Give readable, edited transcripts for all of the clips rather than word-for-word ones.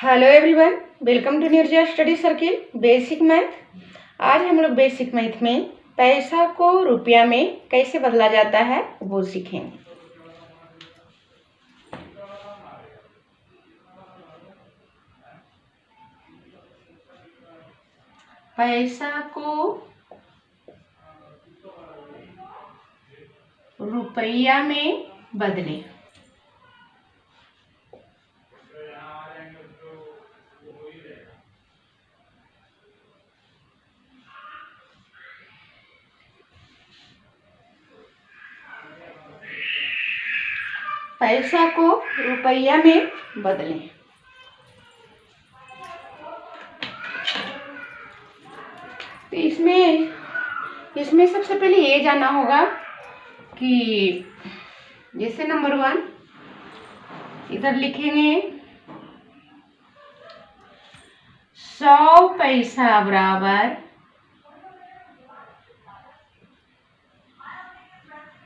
Hello everyone, welcome to Nirjaya study circle basic math. आज हम लोग बेसिक मैथ में पैसा को रुपया में कैसे बदला जाता है वो सीखेंगे। पैसा को रुपया में बदले। पैसा को रुपया में बदलें। तो इसमें सबसे पहले ये जानना होगा कि जैसे नंबर 1 इधर लिखेंगे 100 पैसा बराबर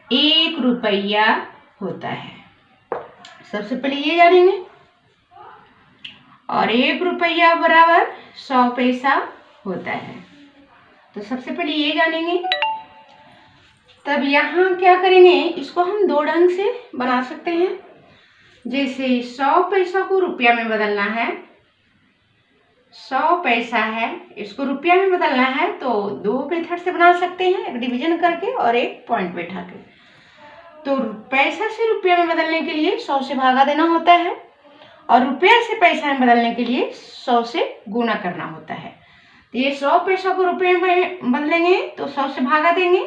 1 रुपया होता है। सबसे पहले ये जानेंगे। और 1 रुपया बराबर 100 पैसा होता है, तो सबसे पहले ये जानेंगे। तब यहाँ क्या करेंगे, इसको हम दो ढंग से बना सकते हैं। जैसे 100 पैसा को रुपया में बदलना है, 100 पैसा है, इसको रुपया में बदलना है, तो दो मेथड से बना सकते हैं, एक डिवीजन करके और एक पॉइंट बैठा के। तो पैसा से रुपया में बदलने के लिए 100 से भागा देना होता है, और रुपया से पैसा में बदलने के लिए 100 से गुना करना होता है। तो ये 100 पैसा को रुपये में बदलेंगे तो 100 से भागा देंगे,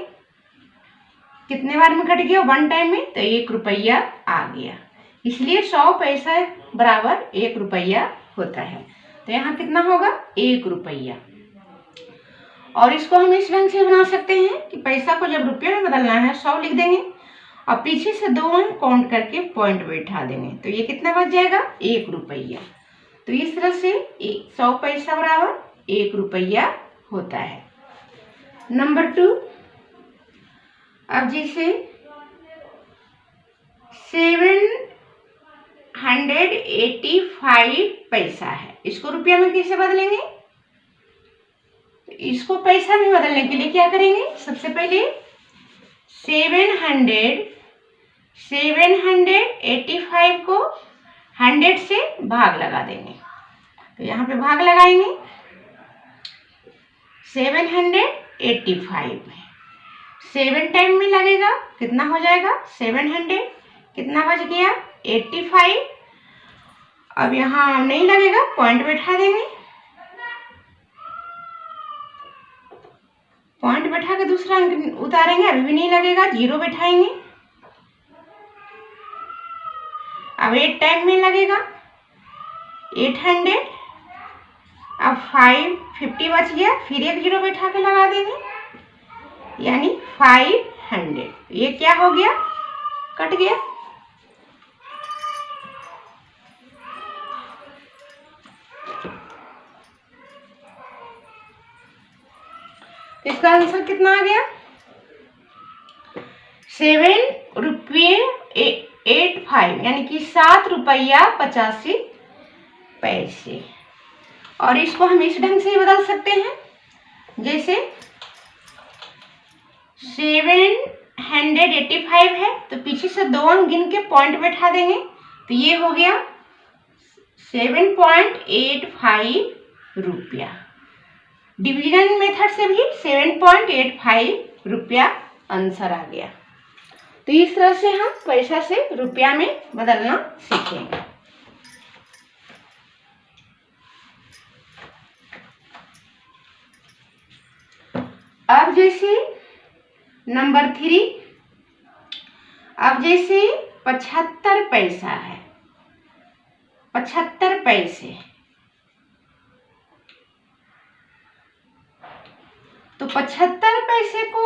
कितने बार में कट गया, 1 टाइम में, तो 1 रुपया आ गया। इसलिए 100 पैसा बराबर 1 रुपया होता है। तो यहाँ कितना होगा, 1 रुपया। और इसको हम इस ढंग से बना सकते हैं कि पैसा को जब रुपये में बदलना है 100 लिख देंगे और पीछे से 2 अंक काउंट करके पॉइंट बैठा देंगे, तो ये कितना बच जाएगा, 1 रुपया। तो इस तरह से 100 पैसा बराबर 1 रुपया होता है। नंबर 2, अब जैसे 785 पैसा है, इसको रुपया में कैसे बदलेंगे। इसको पैसा में बदलने के लिए क्या करेंगे, सबसे पहले 785 को 100 से भाग लगा देंगे। तो यहाँ पे भाग लगाएंगे 785 में, 7 टाइम में लगेगा, कितना हो जाएगा 700, कितना बच गया 85। अब यहाँ नहीं लगेगा, पॉइंट बैठा देंगे, पॉइंट बैठा के दूसरा अंक उतारेंगे, अभी भी नहीं लगेगा, 0 बैठाएंगे। अब 8 टाइम में लगेगा 800, अब 550 बच गया, फिर एक 0 बैठा के लगा देंगे, यानी 500। ये क्या हो गया, कट गया। इसका आंसर कितना आ गया, 7 रुपये 85, यानी कि 7 रुपया 85 पैसे। और इसको हम इस ढंग से ही बदल सकते हैं, जैसे 785 है तो पीछे से 2 अंक गिन के पॉइंट बैठा देंगे, तो ये हो गया 7.85 रुपया। डिवीजन मेथड से भी 7.85 रुपया आंसर आ गया। तो इस तरह से हम पैसा से रुपया में बदलना सीखेंगे। अब जैसे नंबर 3, अब जैसे 75 पैसा है, 75 पैसे, तो 75 पैसे को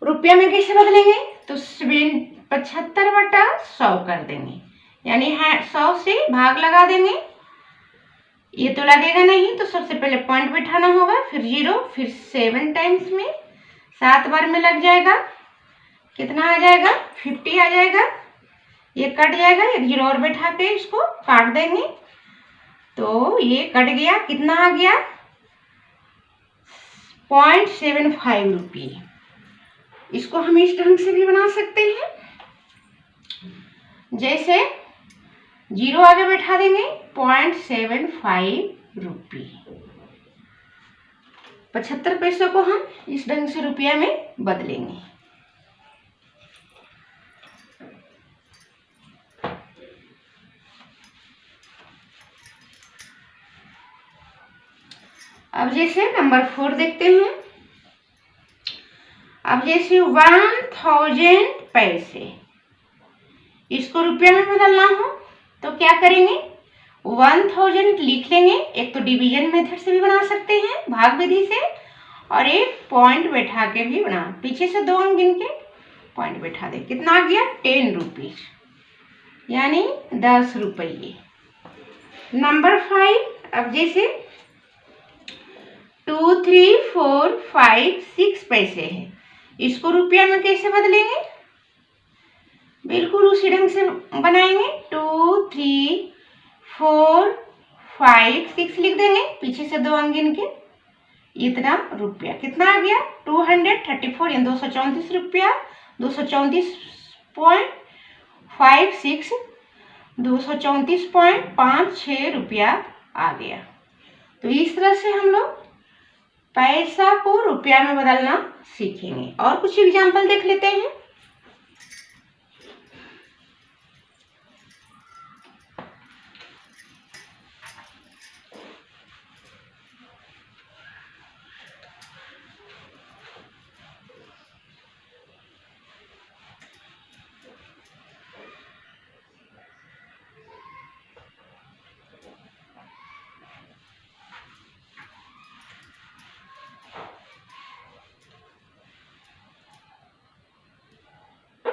रुपया में कैसे बदलेंगे, तो 75/100 कर देंगे, यानी 100 से भाग लगा देंगे। ये तो लगेगा नहीं, तो सबसे पहले पॉइंट बैठाना होगा, फिर 0, फिर 7 टाइम्स में 7 बार में लग जाएगा, कितना आ जाएगा 50 आ जाएगा। ये कट जाएगा, एक 0 और बैठा के इसको काट देंगे। तो ये कट गया, कितना आ गया 0.75 रुपये। इसको हम इस ढंग से भी बना सकते हैं, जैसे 0 आगे बैठा देंगे 0.75 रुपये। 75 पैसों को हम इस ढंग से रुपया में बदलेंगे। अब जैसे नंबर 4 देखते हैं। अब जैसे 1000 पैसे, इसको रुपया में बदलना हो तो क्या करेंगे, 1000 लिख लेंगे। एक तो डिवीजन मेथड से भी बना सकते हैं, भाग विधि से, और एक पॉइंट बैठा के भी बना, पीछे से 2 अंक गिन के पॉइंट बैठा दे। कितना आ गया 10 रुपीज, यानी 10 रुपये। नंबर 5, अब जैसे 2, 3, 4, 5, 6 पैसे हैं, इसको रुपया में कैसे बदलेंगे, बिल्कुल उसी ढंग से बनाएंगे। 2, 3, 4, 5, 6 लिख देंगे, पीछे से 2 अंक गिन के, इतना रुपया। कितना आ गया 234, यानी 234 रुपया। 234.56, 234.56 रुपया आ गया। तो इस तरह से हम लोग पैसा को रुपया में बदलना सीखेंगे। और कुछ एग्जाम्पल देख लेते हैं।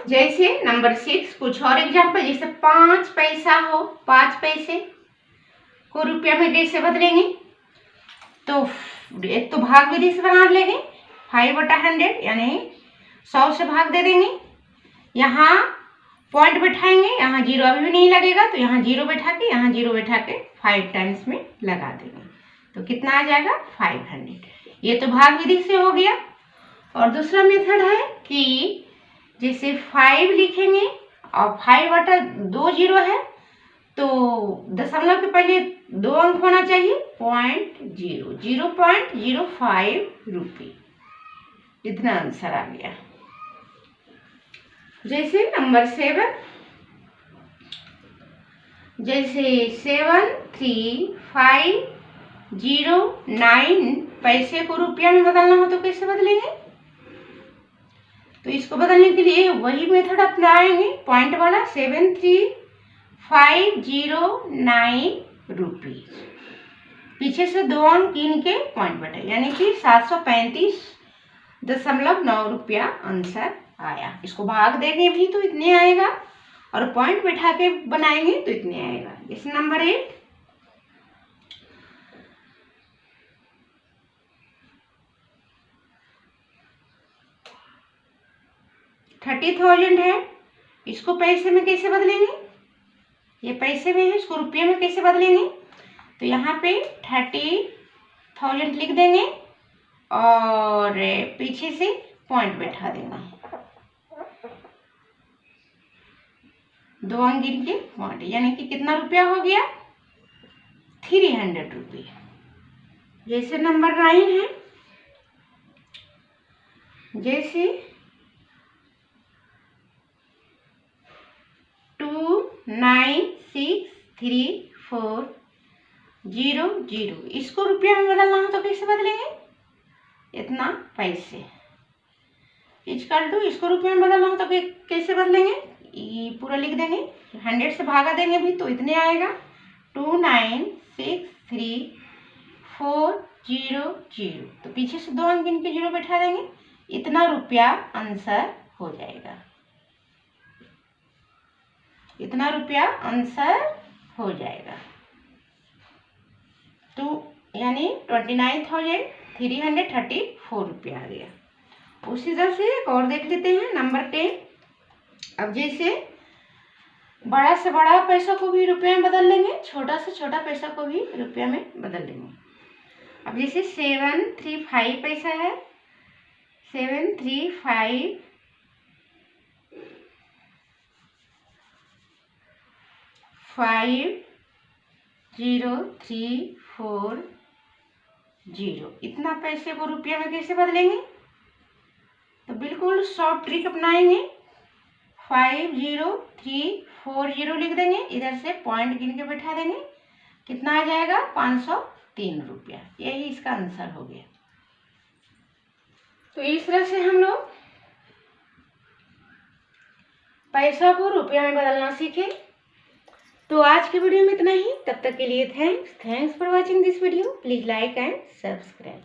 जैसे नंबर 6, कुछ और एग्जाम्पल, जैसे 5 पैसा हो, 5 पैसे को रुपया में कैसे बदलेंगे, तो एक तो भाग विधि से बना लेंगे, 5/100, यानी 100 से भाग दे देंगे। यहाँ पॉइंट बैठाएंगे, यहाँ 0 अभी भी नहीं लगेगा, तो यहाँ 0 बैठा के, यहाँ 0 बैठा के 5 टाइम्स में लगा देंगे, तो कितना आ जाएगा 500। ये तो भाग विधि से हो गया। और दूसरा मेथड है कि जैसे 5 लिखेंगे और 5/2 0 है, तो दशमलव के पहले 2 अंक होना चाहिए, 0.05 रुपये। इतना आंसर आ गया। जैसे नंबर 7, जैसे 73,509 पैसे को रुपया में बदलना हो तो कैसे बदलेंगे, तो इसको बदलने के लिए वही मेथड अपनाएंगे, पॉइंट वाला, 73,509 रुपीज, पीछे से 2 अंक गिन के पॉइंट बैठे, यानी कि 735.9 रुपया आंसर आया। इसको भाग देंगे भी तो इतने आएगा, और पॉइंट बैठा के बनाएंगे तो इतने आएगा। जैसे नंबर 8, $30,000 है, इसको पैसे में कैसे बदलेंगे, ये पैसे में है, इसको रुपये में कैसे बदलेंगे, तो यहाँ पे 30,000 लिख देंगे और पीछे से पॉइंट बैठा देंगे, 2 अंक गिन के पॉइंट, यानी कि कितना रुपया हो गया 300 रुपये। जैसे नंबर 9 है, जैसे 2963400, इसको रुपया में बदलना हो तो कैसे बदलेंगे, इतना पैसे। इक्वल टू, इसको रुपये में बदलना हो तो कैसे बदलेंगे, ये पूरा लिख देंगे, 100 से भागा देंगे भी तो इतने आएगा, 2963400, तो पीछे से 2 अंक गिन के 0 बैठा देंगे, इतना रुपया आंसर हो जाएगा, इतना रुपया आंसर हो जाएगा। तो यानी 29,334 रुपया आ गया। उसी तरह से एक और देख लेते हैं, नंबर 10। अब जैसे बड़ा से बड़ा पैसा को भी रुपये में बदल लेंगे, छोटा से छोटा पैसा को भी रुपये में बदल लेंगे। अब जैसे 735 पैसा है, 735 50340, इतना पैसे को रुपये में कैसे बदलेंगे? तो बिल्कुल शॉर्ट ट्रिक अपनाएंगे। 50340 लिख देंगे, इधर से पॉइंट गिन के बैठा देंगे, कितना आ जाएगा? 503 रुपया। यही इसका आंसर हो गया। तो इस तरह से हम लोग पैसा को रुपया में बदलना सीखे। तो आज के वीडियो में इतना ही। तब तक के लिए thanks for watching this video. Please like and subscribe.